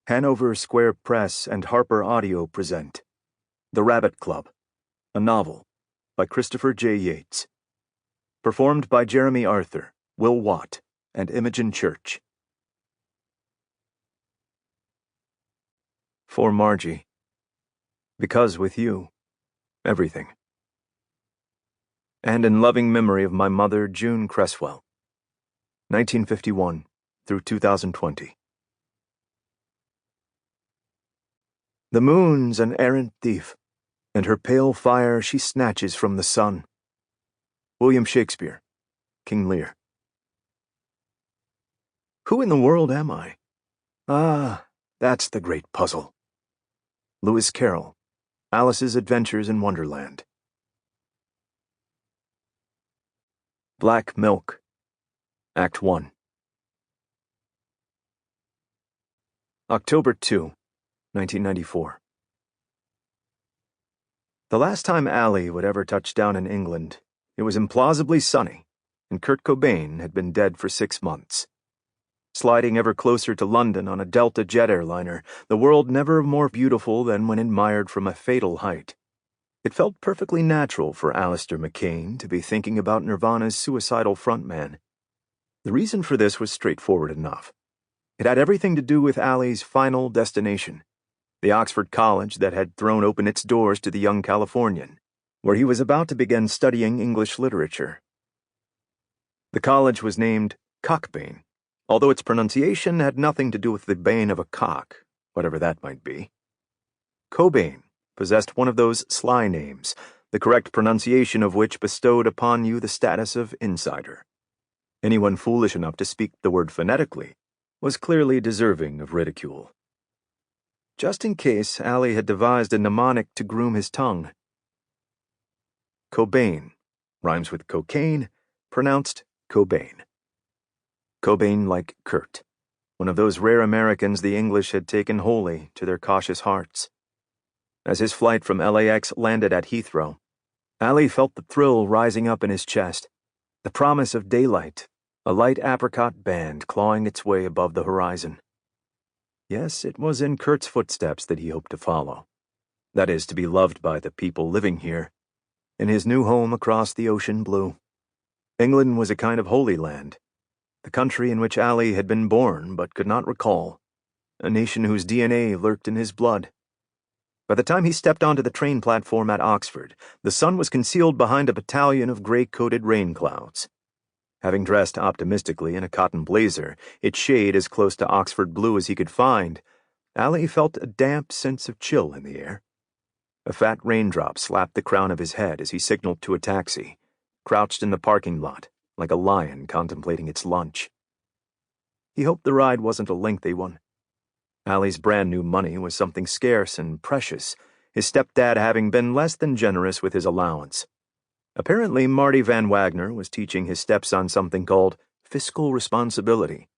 Hanover Square Press and HarlequinAudio present The Rabbit Club, a novel by Christopher J. Yates. Performed by Jeremy Arthur, Will Watt, and Imogen Church. For Margie. Because with you, everything. And in loving memory of my mother, June Cresswell, 1951 through 2020. The moon's an errant thief, and her pale fire she snatches from the sun. William Shakespeare, King Lear. Who in the world am I? Ah, that's the great puzzle. Lewis Carroll, Alice's Adventures in Wonderland. Black Milk, Act 1. October 2, 1994. The last time Ali would ever touch down in England, it was implausibly sunny, and Kurt Cobain had been dead for 6 months. Sliding ever closer to London on a Delta jet airliner, the world never more beautiful than when admired from a fatal height. It felt perfectly natural for Alistair McCain to be thinking about Nirvana's suicidal frontman. The reason for this was straightforward enough. It had everything to do with Ali's final destination, the Oxford college that had thrown open its doors to the young Californian, where he was about to begin studying English literature. The college was named Cockbane, although its pronunciation had nothing to do with the bane of a cock, whatever that might be. Cobain possessed one of those sly names, the correct pronunciation of which bestowed upon you the status of insider. Anyone foolish enough to speak the word phonetically was clearly deserving of ridicule. Just in case, Ali had devised a mnemonic to groom his tongue. Cobain rhymes with cocaine, pronounced Cobain. Cobain like Kurt, one of those rare Americans the English had taken wholly to their cautious hearts. As his flight from LAX landed at Heathrow, Ali felt the thrill rising up in his chest, the promise of daylight, a light apricot band clawing its way above the horizon. Yes, it was in Kurt's footsteps that he hoped to follow. That is, to be loved by the people living here, in his new home across the ocean blue. England was a kind of holy land, the country in which Ali had been born but could not recall, a nation whose DNA lurked in his blood. By the time he stepped onto the train platform at Oxford, the sun was concealed behind a battalion of gray-coated rain clouds. Having dressed optimistically in a cotton blazer, its shade as close to Oxford blue as he could find, Ali felt a damp sense of chill in the air. A fat raindrop slapped the crown of his head as he signaled to a taxi, crouched in the parking lot like a lion contemplating its lunch. He hoped the ride wasn't a lengthy one. Ali's brand new money was something scarce and precious, his stepdad having been less than generous with his allowance. Apparently, Marty Van Wagner was teaching his stepson something called fiscal responsibility,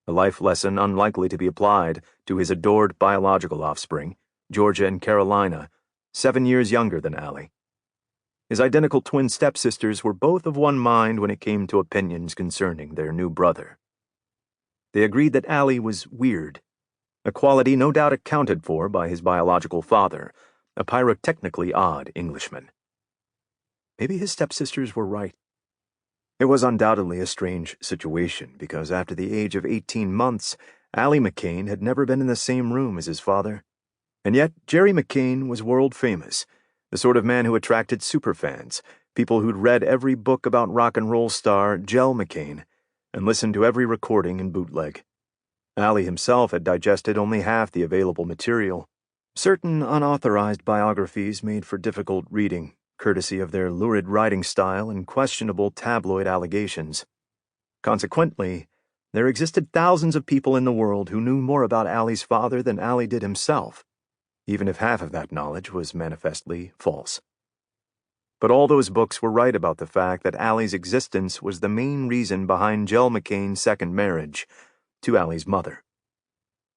a life lesson unlikely to be applied to his adored biological offspring, Georgia and Carolina, 7 years younger than Ali. His identical twin stepsisters were both of one mind when it came to opinions concerning their new brother. They agreed that Ali was weird, a quality no doubt accounted for by his biological father, a pyrotechnically odd Englishman. Maybe his stepsisters were right. It was undoubtedly a strange situation because after the age of 18 months, Ali McCain had never been in the same room as his father. And yet, Jerry McCain was world famous, the sort of man who attracted superfans, people who'd read every book about rock and roll star Gel McCain and listened to every recording in bootleg. Ali himself had digested only half the available material. Certain unauthorized biographies made for difficult reading, courtesy of their lurid writing style and questionable tabloid allegations. Consequently, there existed thousands of people in the world who knew more about Ali's father than Ali did himself, even if half of that knowledge was manifestly false. But all those books were right about the fact that Ali's existence was the main reason behind Gel McCain's second marriage to Ali's mother.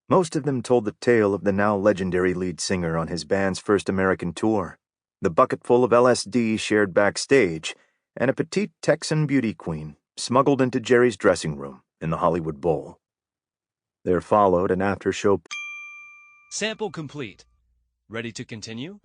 Most of them told the tale of the now legendary lead singer on his band's first American tour, the bucketful of LSD shared backstage, and a petite Texan beauty queen smuggled into Jerry's dressing room in the Hollywood Bowl. There followed an after-show Sample complete. Ready to continue?